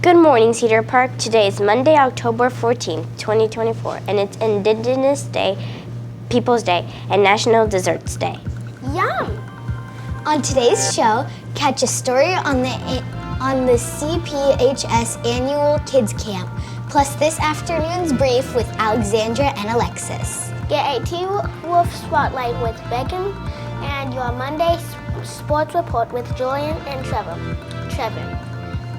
Good morning, Cedar Park. Today is Monday, October 14th, 2024, and it's Indigenous Day, People's Day, and National Desserts Day. Yum! On today's show, catch a story on the CPHS annual Kids Camp, plus this afternoon's brief with Alexandra and Alexis. Get a TWolf Spotlight with Beckham and your Monday sports report with Julian and Trevor.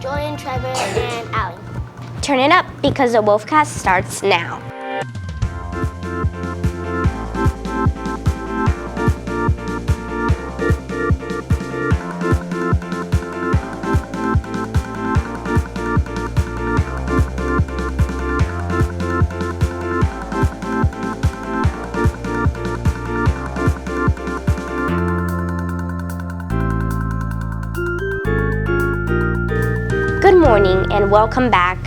Julian, Trevor, and Allie. Turn it up because the Wolfcast starts now. Good morning and welcome back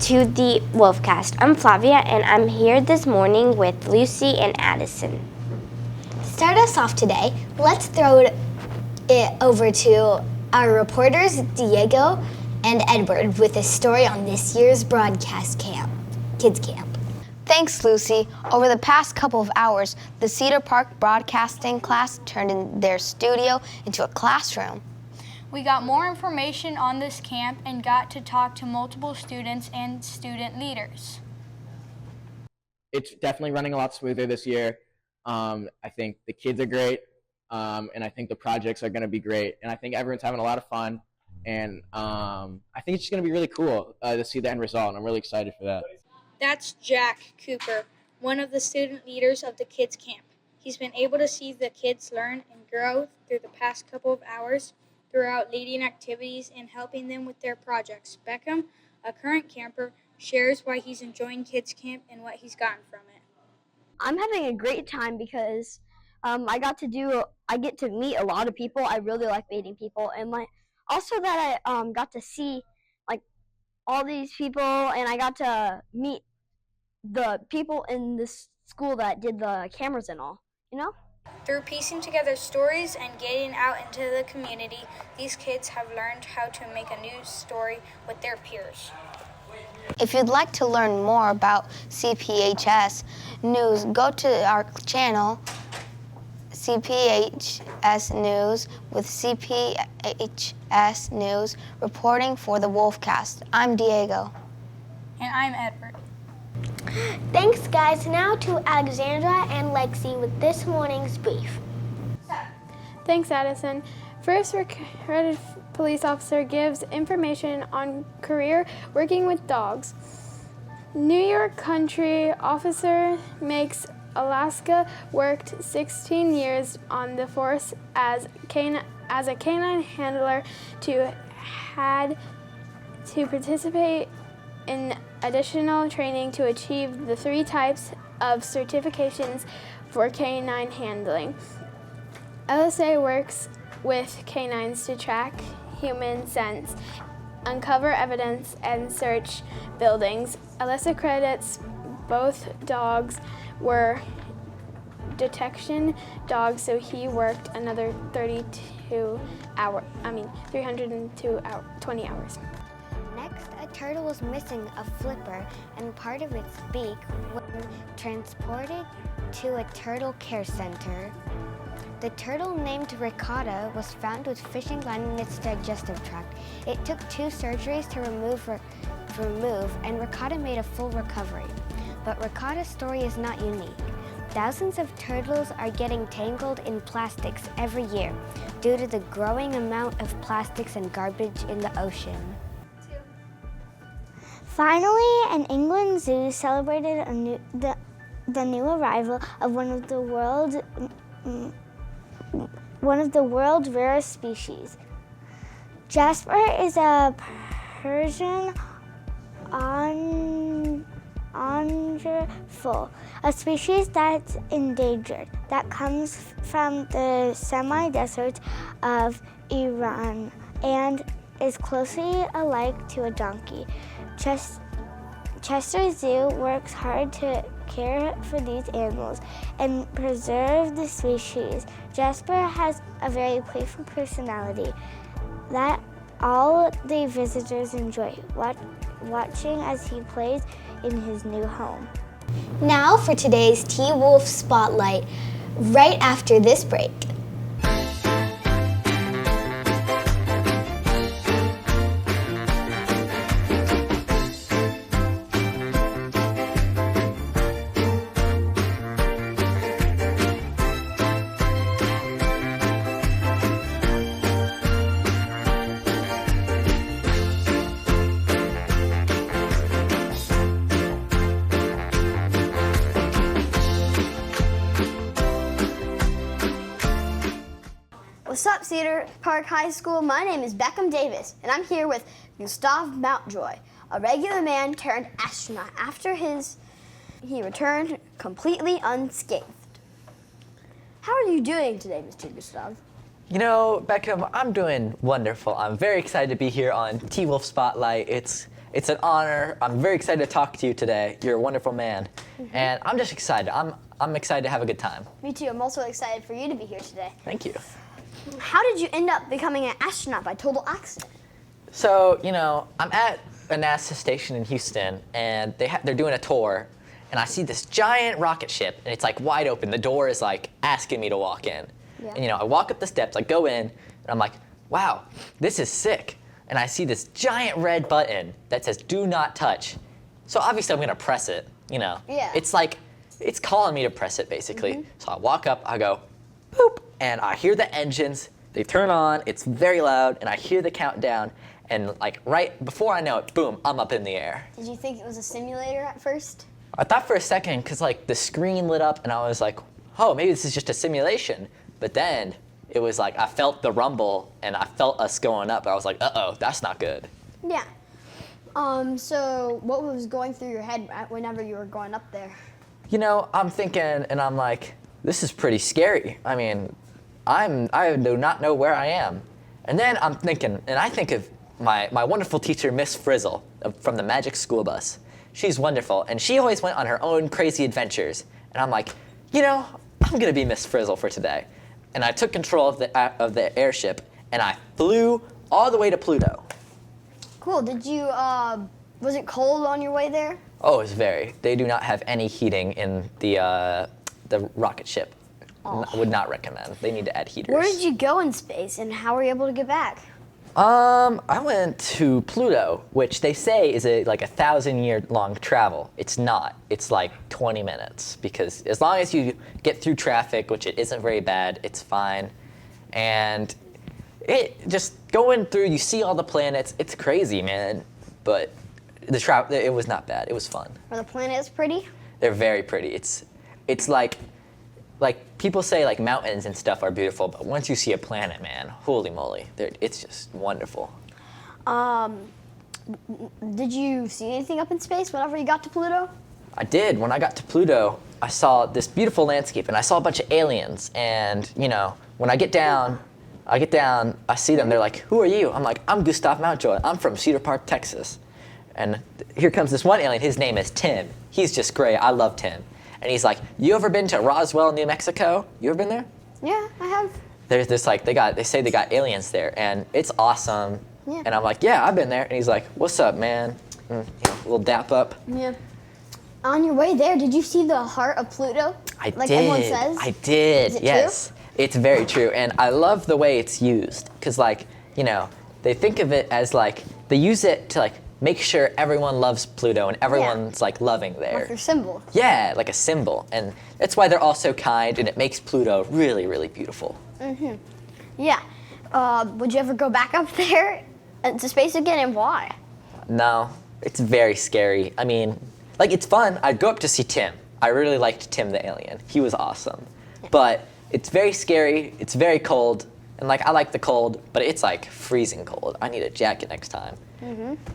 to the Wolfcast. I'm Flavia and I'm here this morning with Lucy and Addison. Start us off today. Let's throw it over to our reporters Diego and Edward with a story on this year's Kids Camp. Thanks, Lucy. Over the past couple of hours, the Cedar Park broadcasting class turned their studio into a classroom. We got more information on this camp and got to talk to multiple students and student leaders. It's definitely running a lot smoother this year. I think the kids are great, and I think the projects are going to be great. And I think everyone's having a lot of fun, and I think it's just going to be really cool to see the end result, and I'm really excited for that. That's Jack Cooper, one of the student leaders of the kids camp. He's been able to see the kids learn and grow through the past couple of hours throughout leading activities and helping them with their projects. Beckham, a current camper, shares why he's enjoying kids camp and what he's gotten from it. I'm having a great time because I get to meet a lot of people. I really like meeting people, and also that I got to see all these people, and I got to meet the people in this school that did the cameras and all, you know? Through piecing together stories and getting out into the community, these kids have learned how to make a news story with their peers. If you'd like to learn more about CPHS News, go to our channel, CPHS News, with CPHS News reporting for the Wolfcast. I'm Diego. And I'm Edward. Thanks, guys. Now to Alexandra and Lexi with this morning's brief. Thanks, Addison. First recruited police officer gives information on career working with dogs. New York country officer makes Alaska worked 16 years on the force as a canine handler had to participate in additional training to achieve the 3 types of certifications for canine handling. LSA works with canines to track human scents, uncover evidence, and search buildings. Alyssa credits both dogs were detection dogs, so he worked another 320 hours. Next, a turtle was missing a flipper and part of its beak when transported to a turtle care center. The turtle named Ricotta was found with fishing line in its digestive tract. It took 2 surgeries to remove, and Ricotta made a full recovery. But Ricotta's story is not unique. Thousands of turtles are getting tangled in plastics every year due to the growing amount of plastics and garbage in the ocean. Finally, an England zoo celebrated the new arrival of one of the world's rarest species. Jasper is a Persian angelful, a species that's endangered, that comes from the semi-desert of Iran and is closely alike to a donkey. Chester Zoo works hard to care for these animals and preserve the species. Jasper has a very playful personality that All the visitors enjoy watching as he plays in his new home. Now for today's TWolf Spotlight, right after this break. What's up, Cedar Park High School? My name is Beckham Davis, and I'm here with Gustav Mountjoy, a regular man turned astronaut after he returned completely unscathed. How are you doing today, Mr. Gustav? You know, Beckham, I'm doing wonderful. I'm very excited to be here on TWolf Spotlight. It's an honor. I'm very excited to talk to you today. You're a wonderful man, and I'm just excited. I'm excited to have a good time. Me too. I'm also excited for you to be here today. Thank you. How did you end up becoming an astronaut by total accident? So, you know, I'm at a NASA station in Houston, and they're doing a tour, and I see this giant rocket ship, and it's like wide open. The door is like asking me to walk in. Yeah. And you know, I walk up the steps, I go in, and I'm like, wow, this is sick. And I see this giant red button that says do not touch. So obviously I'm gonna press it, you know. Yeah. It's like, it's calling me to press it basically. So I walk up, I go, boop, and I hear the engines, they turn on, it's very loud, and I hear the countdown, and like right before I know it, boom, I'm up in the air. Did you think it was a simulator at first? I thought for a second, cause like the screen lit up and I was like, oh, maybe this is just a simulation. But then it was like, I felt the rumble and I felt us going up. I was like, uh-oh, that's not good. Yeah. So what was going through your head whenever you were going up there? You know, I'm thinking and I'm like, this is pretty scary. I mean, I do not know where I am. And then I'm thinking, and I think of my wonderful teacher, Miss Frizzle, from the Magic School Bus. She's wonderful, and she always went on her own crazy adventures. And I'm like, you know, I'm gonna be Miss Frizzle for today. And I took control of the airship, and I flew all the way to Pluto. Cool. Did you, was it cold on your way there? Oh, it was very. They do not have any heating in the rocket ship. I would not recommend. They need to add heaters. Where did you go in space, and how were you able to get back? I went to Pluto, which they say is like 1,000-year-long travel. It's not. It's like 20 minutes because as long as you get through traffic, which it isn't very bad, it's fine. And it just going through, you see all the planets. It's crazy, man. But the travel, it was not bad. It was fun. Are the planets pretty? They're very pretty. It's like people say like mountains and stuff are beautiful, but once you see a planet, man, holy moly, it's just wonderful. Did you see anything up in space whenever you got to Pluto? I did. When I got to Pluto, I saw this beautiful landscape, and I saw a bunch of aliens. And you know, when I get down, I see them. They're like, "Who are you?" I'm like, "I'm Gustav Mountjoy. I'm from Cedar Park, Texas." And here comes this one alien. His name is Tim. He's just great. I love Tim. And he's like, "You ever been to Roswell, New Mexico? You ever been there?" Yeah, I have. There's this like they say they got aliens there, and it's awesome. Yeah. And I'm like, "Yeah, I've been there." And he's like, "What's up, man?" You know, a little dap up. Yeah. On your way there, did you see the heart of Pluto? I like did. everyone says? I did. Is it yes. true? It's very true, and I love the way it's used because, like, you know, they think of it as like they use it to like make sure everyone loves Pluto and everyone's like loving there. Like their symbol. Yeah, like a symbol, and that's why they're all so kind, and it makes Pluto really, really beautiful. Yeah. Would you ever go back up there to space again, and why? No, it's very scary. I mean, like it's fun. I'd go up to see Tim. I really liked Tim the alien. He was awesome. But it's very scary. It's very cold. And like I like the cold, but it's like freezing cold. I need a jacket next time.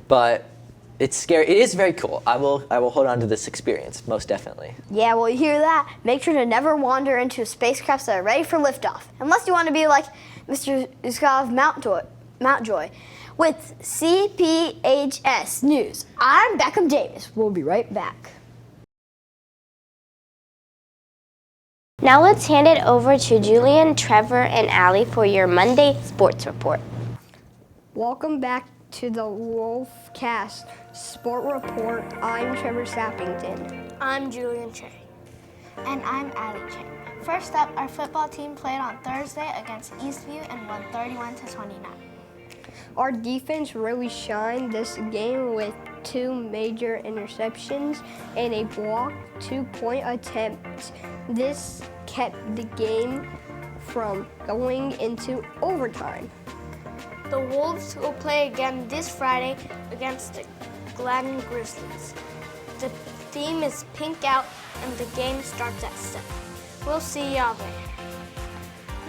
But it's scary. It is very cool. I will hold on to this experience, most definitely. Yeah, well, you hear that? Make sure to never wander into spacecrafts that are ready for liftoff. Unless you want to be like Mr. Gustav Mountjoy with CPHS News. I'm Beckham Davis. We'll be right back. Now let's hand it over to Julian, Trevor, and Allie for your Monday sports report. Welcome back to the Wolfcast Sport Report. I'm Trevor Sappington. I'm Julian Che. And I'm Allie Che. First up, our football team played on Thursday against Eastview and won 31-29. Our defense really shined this game with 2 major interceptions and a blocked 2-point attempt. This kept the game from going into overtime. The Wolves will play again this Friday against the Gladden Grizzlies. The theme is pink out and the game starts at 7. We'll see y'all there.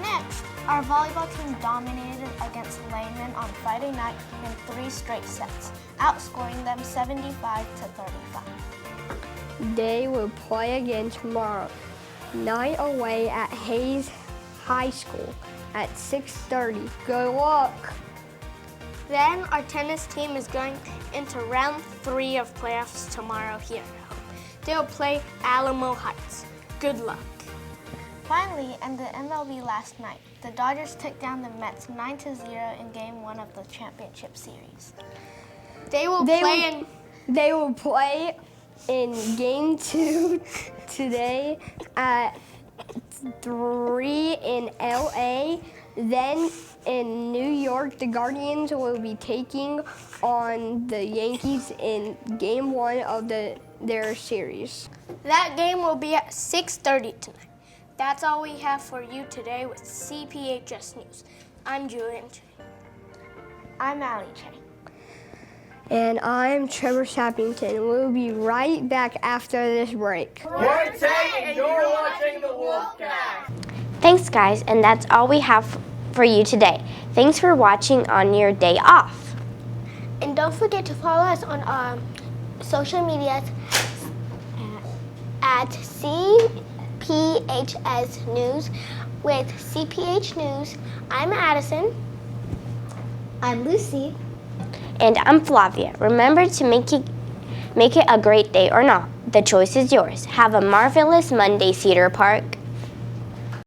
Next, our volleyball team dominated against Lehman on Friday night in 3 straight sets, outscoring them 75-35. They will play again tomorrow night away at Hayes High School at 6:30. Good luck! Then our tennis team is going into round 3 of playoffs tomorrow here at home. They'll play Alamo Heights. Good luck. Finally, in the MLB last night, the Dodgers took down the Mets 9-0 in Game 1 of the championship series. They will play in Game 2 today at 3 in LA. Then in New York, the Guardians will be taking on the Yankees in Game 1 of their series. That game will be at 6:30 tonight. That's all we have for you today with CPHS News. I'm Julian Che. I'm Allie Che. And I'm Trevor Sappington. We'll be right back after this break. We're Tay and you're watching the Wolfcast. Thanks, guys, and that's all we have for you today. Thanks for watching on your day off. And don't forget to follow us on social medias at CPHS News with CPH News. I'm Addison. I'm Lucy. And I'm Flavia. Remember to make it a great day or not. The choice is yours. Have a marvelous Monday, Cedar Park.